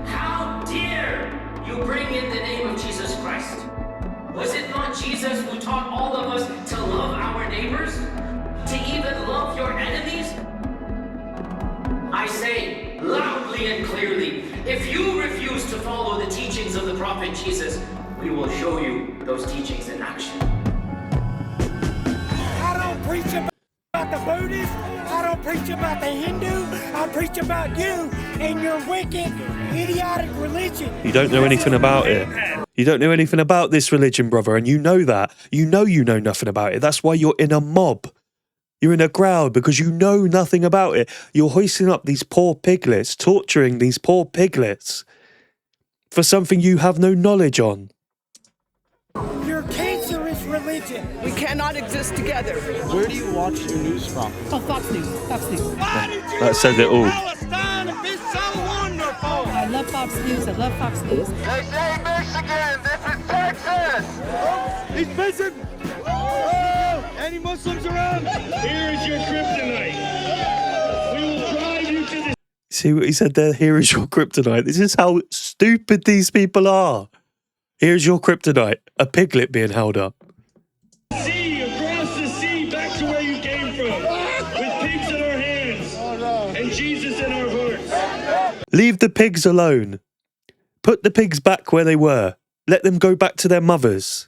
How dare you bring in the name of Jesus Christ? Was it not Jesus who taught all of us to love our neighbors? To even love your enemies? I say loudly and clearly, if you refuse to follow the teachings of the Prophet Jesus, we will show you those teachings in action. I don't preach about the Buddhist, I don't preach about the Hindu, I preach about you and your wicked, idiotic religion. You don't know anything about it. You don't know anything about this religion, brother, and you know that. You know nothing about it. That's why you're in a mob. You're in a crowd because you know nothing about it. You're hoisting up these poor piglets, torturing these poor piglets for something you have no knowledge on. Your cancerous religion. We cannot exist together. Where do you watch your news from? Oh, Fox News. Fox News. Why did you That said it all. Palestine if it's so wonderful? I love Fox News. I love Fox News. This ain't Michigan. This is Texas. He's missing. Any Muslims around? Here is your kryptonite. We will drive you to the... See what he said there? Here is your kryptonite. This is how stupid these people are. Here's your kryptonite. A piglet being held up. sea, across the sea, back to where you came from. With pigs in our hands. And Jesus in our hearts. Leave the pigs alone. Put the pigs back where they were. Let them go back to their mothers.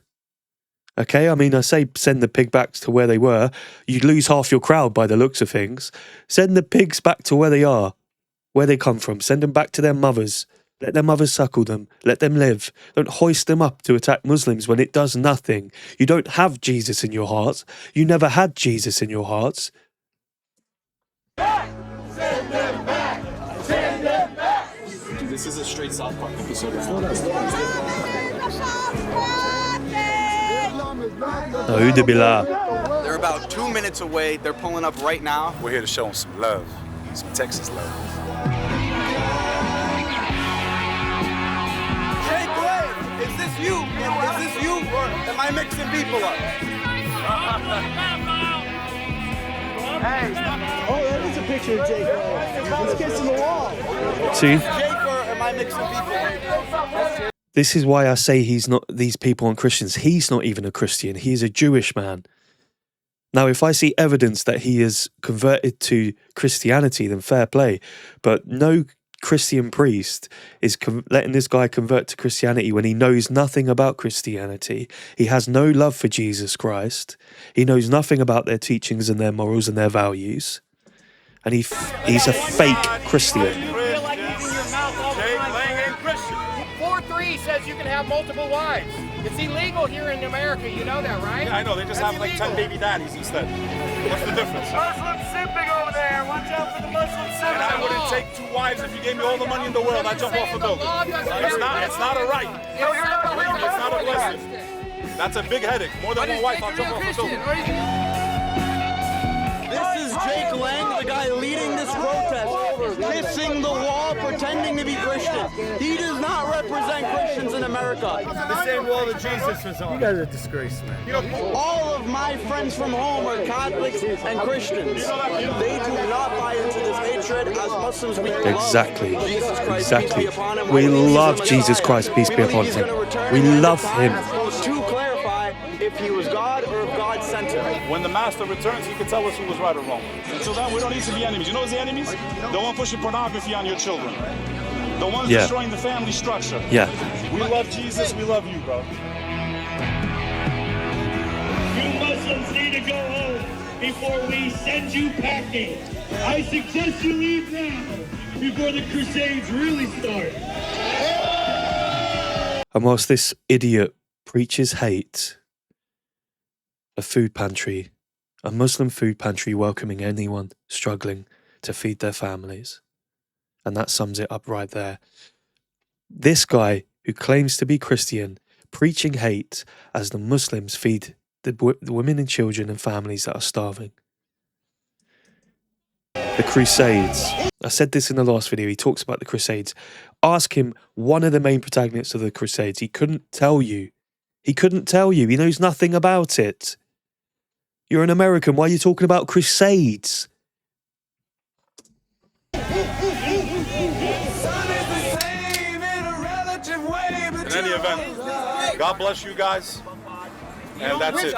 Okay, I mean, I say send the pig back to where they were. You'd lose half your crowd by the looks of things. Send the pigs back to where they are, where they come from. Send them back to their mothers. Let their mothers suckle them. Let them live. Don't hoist them up to attack Muslims when it does nothing. You don't have Jesus in your heart. You never had Jesus in your hearts. Send them back! Send them back! This is a straight South Park episode. A'udhu billah. They're about 2 minutes away. They're pulling up right now. We're here to show them some love, some Texas love. Jake Wade, is this you? Is this you, or am I mixing people up? Hey. Oh, that is a picture of Jake. He's kissing the wall. See? Jake, or am I mixing people up? This is why I say these people aren't Christians. He's not even a Christian. He is a Jewish man. Now, if I see evidence that he is converted to Christianity, then fair play. But no Christian priest is letting this guy convert to Christianity when he knows nothing about Christianity. He has no love for Jesus Christ. He knows nothing about their teachings and their morals and their values. And he's a fake Christian. 4-3 says you can have multiple wives. It's illegal here in America, you know that, right? Yeah, I know, they just have like 10 baby daddies instead. What's the difference? Muslim simping over there. Watch out for the Muslim simping. And I wouldn't take 2 wives if you gave me all the money in the world. I'd jump off a building. It's not a right. It's not a blessing. That's a big headache. More than one wife, I'll jump off a building. This is Jake Lang, the guy leading this protest, kissing the wall, pretending to be Christian. He does not represent Christians in America. The same wall that Jesus was on. You guys are a disgrace, man. All of my friends from home are Catholics and Christians. They do not buy into this hatred. As Muslims, we Exactly. love Jesus Christ, Exactly. peace be upon him. We believe love he's Jesus Messiah. Christ, peace be believe upon he's him. gonna return We and love die him. to clarify if he was God or if God sent him. When the master returns, he can tell us who was right or wrong. Until then, we don't need to be enemies. You know who's the enemies? The one pushing pornography on your children. The ones destroying the family structure. Yeah. We love Jesus, we love you, bro. You Muslims need to go home before we send you packing. I suggest you leave now before the Crusades really start. And whilst this idiot preaches hate, a food pantry, a Muslim food pantry welcoming anyone struggling to feed their families. And that sums it up right there. This guy who claims to be Christian, preaching hate as the Muslims feed the women and children and families that are starving. The Crusades. I said this in the last video. He talks about the Crusades. Ask him one of the main protagonists of the Crusades. He couldn't tell you. He couldn't tell you. He knows nothing about it. You're an American. Why are you talking about Crusades? In any event, God bless you guys. And that's it.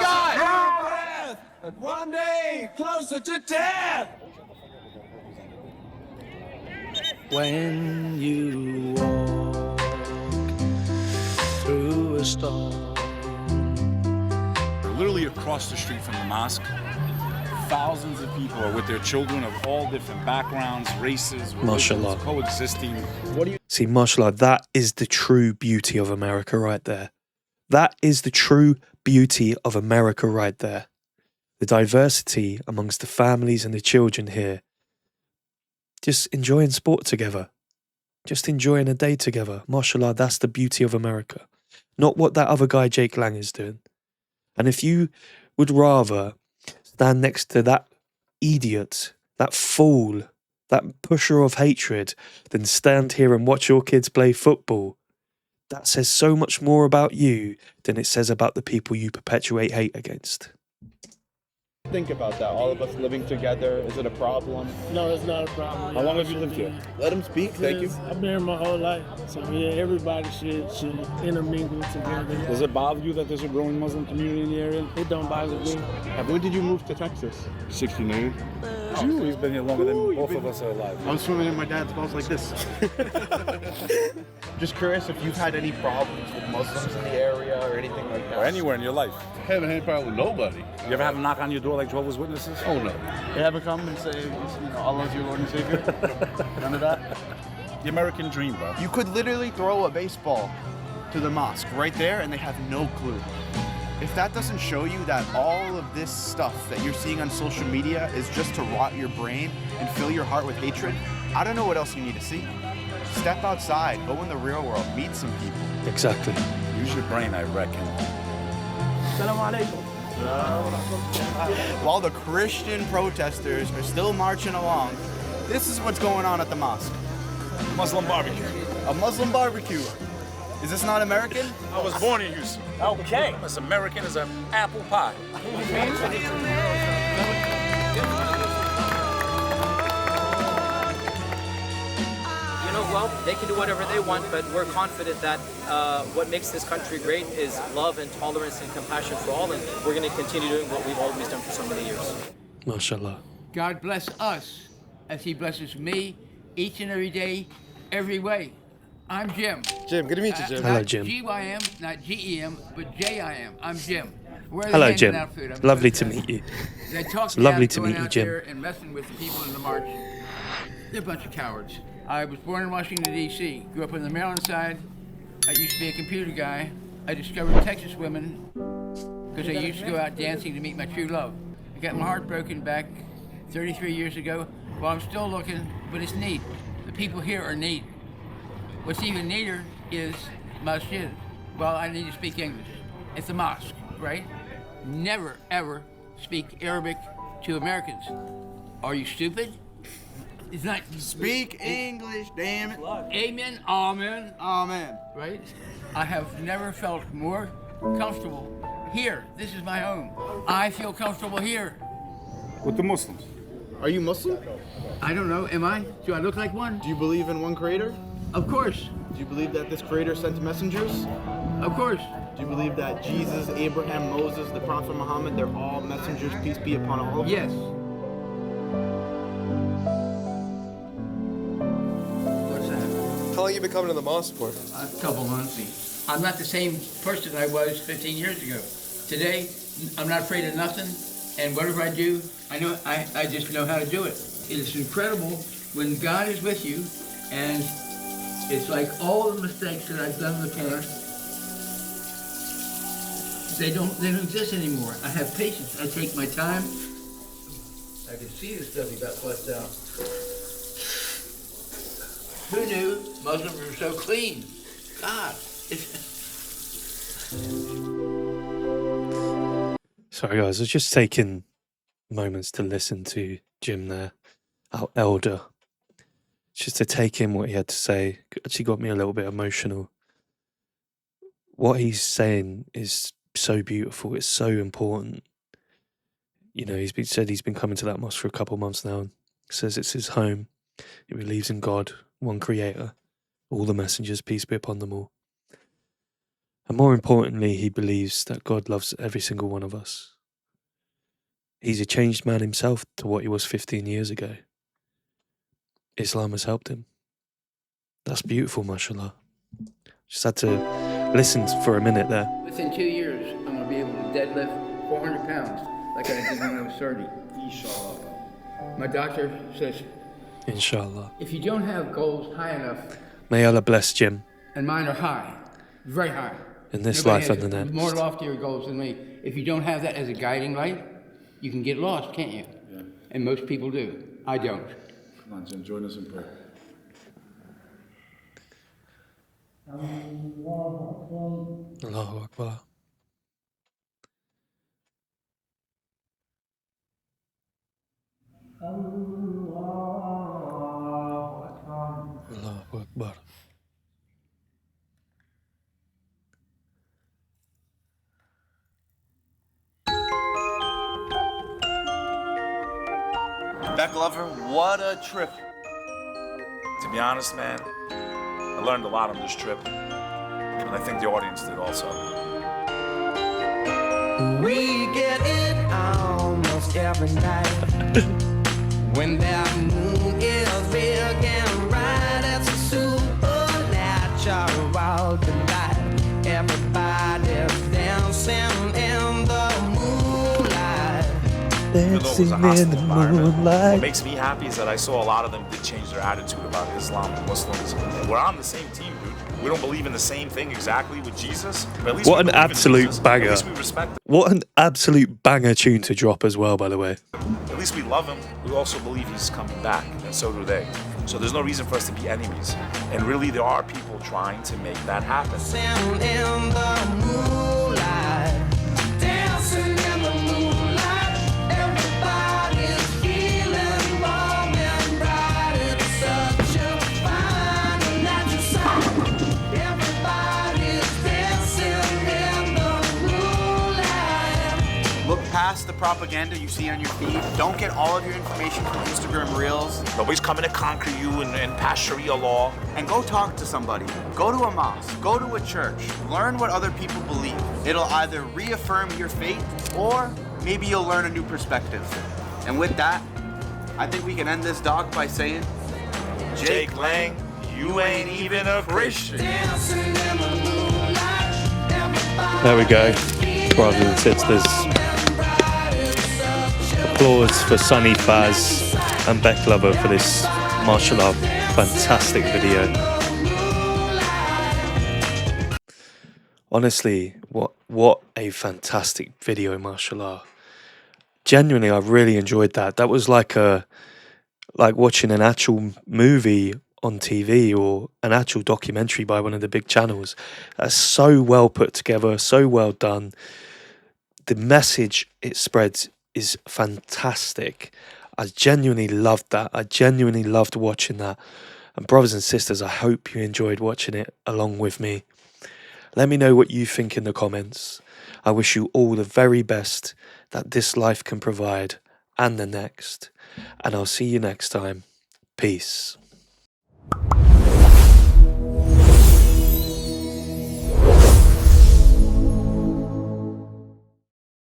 One day closer to death. When you walk through a storm. We're literally across the street from the mosque. Thousands of people are with their children of all different backgrounds, races, Mashallah. religions, coexisting. See, mashallah, that is the true beauty of America right there. That is the true beauty of America right there. The diversity amongst the families and the children here. Just enjoying sport together. Just enjoying a day together. Mashallah, that's the beauty of America. Not what that other guy, Jake Lang, is doing. And if you would rather stand next to that idiot, that fool, that pusher of hatred, than stand here and watch your kids play football, that says so much more about you than it says about the people you perpetuate hate against. Think about that. All of us living together, is it a problem? No, it's not a problem. How long have you lived here? Let him speak. Thank you. I've been here my whole life. So yeah, everybody should intermingle together. Does it bother you that there's a growing Muslim community in the area? It don't bother me. When did you move to Texas? 69. Who's you? He's been here longer than both of us are alive. I'm swimming in my dad's balls like this. Just curious if you've had any problems with Muslims in the area or anything like that. Or anywhere in your life. Haven't had a problem with nobody. You ever have them knock on your door like Jehovah's Witnesses? Oh, no. You ever come and say, Allah's your Lord and Savior? None of that? The American dream, bro. You could literally throw a baseball to the mosque right there and they have no clue. If that doesn't show you that all of this stuff that you're seeing on social media is just to rot your brain and fill your heart with hatred, I don't know what else you need to see. Step outside, go in the real world, meet some people. Exactly. Use your brain, I reckon. Assalamu alaikum. While the Christian protesters are still marching along, this is what's going on at the mosque. Muslim barbecue. A Muslim barbecue. Is this not American? I was born in Houston. Okay. As American as an apple pie. You know, well, they can do whatever they want, but we're confident that what makes this country great is love and tolerance and compassion for all, and we're going to continue doing what we've always done for so many years. MashaAllah. God bless us as he blesses me each and every day, every way. I'm Jim. Jim, good to meet you, Jim. Hello, Jim. Not G-Y-M, not G-E-M, but J-I-M. I'm Jim. Where are they Hello, handing Jim. out food? I'm Lovely so to excited. meet you. They talk It's me lovely out to going meet you, out Jim. there and messing with the people in the march. They're a bunch of cowards. I was born in Washington, D.C. Grew up on the Maryland side. I used to be a computer guy. I discovered Texas women because I used to go out dancing to meet my true love. I got my heart broken back 33 years ago. Well, I'm still looking, but it's neat. The people here are neat. What's even neater is masjid. Well, I need to speak English. It's a mosque, right? Never, ever speak Arabic to Americans. Are you stupid? It's not. Speak English, damn it. Amen, amen. Amen. Right? I have never felt more comfortable here. This is my home. I feel comfortable here. With the Muslims. Are you Muslim? I don't know. Am I? Do I look like one? Do you believe in one creator? Of course. Do you believe that this creator sent messengers? Of course. Do you believe that Jesus, Abraham, Moses, the Prophet Muhammad, they're all messengers, peace be upon all of them? Yes. What's that? How long you been coming to the mosque for? A couple months. I'm not the same person I was 15 years ago. Today, I'm not afraid of nothing, and whatever I do, I just know how to do it. It's incredible when God is with you, and it's like all the mistakes that I've done in the past, they don't exist anymore. I have patience. I take my time. I can see the stuff he got flushed out. Who knew Muslims were so clean? God. Sorry, guys. I was just taking moments to listen to Jim there, our elder. Just to take in what he had to say. Actually got me a little bit emotional. What he's saying is so beautiful. It's so important. You know, he's been coming to that mosque for a couple of months now. And says it's his home. He believes in God, one creator, all the messengers, peace be upon them all. And more importantly, he believes that God loves every single one of us. He's a changed man himself to what he was 15 years ago. Islam has helped him. That's beautiful, mashallah. Just had to listen for a minute there. Within 2 years, I'm going to be able to deadlift 400 pounds like I did when I was 30. Inshallah. My doctor says, Inshallah. if you don't have goals high enough, May Allah bless Jim and mine are high, very high. in this Nobody life and has the next. more loftier goals than me. If you don't have that as a guiding light, you can get lost, can't you? Yeah. And most people do. I don't. Come on, Jim, join us in prayer. Allahu Akbar. Allahu Akbar. Beck Lover, what a trip. To be honest, man, I learned a lot on this trip. And I think the audience did also. We get it almost every night. When that moon is big and bright, it's a supernatural delight. Everybody's dancing in the moonlight. Even though it was a Dancing in hostile the environment, what moonlight. makes me happy is that I saw a lot of them did change their attitude about Islam and Muslims. And we're on the same team, dude. We don't believe in the same thing exactly with Jesus, but at least What we an believe in absolute Jesus. At banger. least we respect him. What an absolute banger tune to drop as well, by the way. At least we love him. We also believe he's coming back, and so do they. So there's no reason for us to be enemies. And really, there are people trying to make that happen. In the moonlight, dancing in the moonlight, everybody's feeling warm and bright. It's such a fine and natural sight. Everybody's dancing in the moonlight. Look past the propaganda you see on your feed. Don't get all of your information from Instagram Reels. Nobody's coming to conquer you and pass Sharia law. And go talk to somebody. Go to a mosque. Go to a church. Learn what other people believe. It'll either reaffirm your faith or maybe you'll learn a new perspective. And with that, I think we can end this doc by saying, Jake Lang, you ain't even a Christian. There we go. Brothers and sisters. Applause for Sonny Faz and Bek Lover for this martial art fantastic video. Honestly, what a fantastic video, martial art. Genuinely, I really enjoyed that. That was like watching an actual movie on TV or an actual documentary by one of the big channels. That's so well put together, so well done. The message it spreads is fantastic. I genuinely loved that. I genuinely loved watching that. And brothers and sisters, I hope you enjoyed watching it along with me. Let me know what you think in the comments. I wish you all the very best that this life can provide and the next. And I'll see you next time. Peace.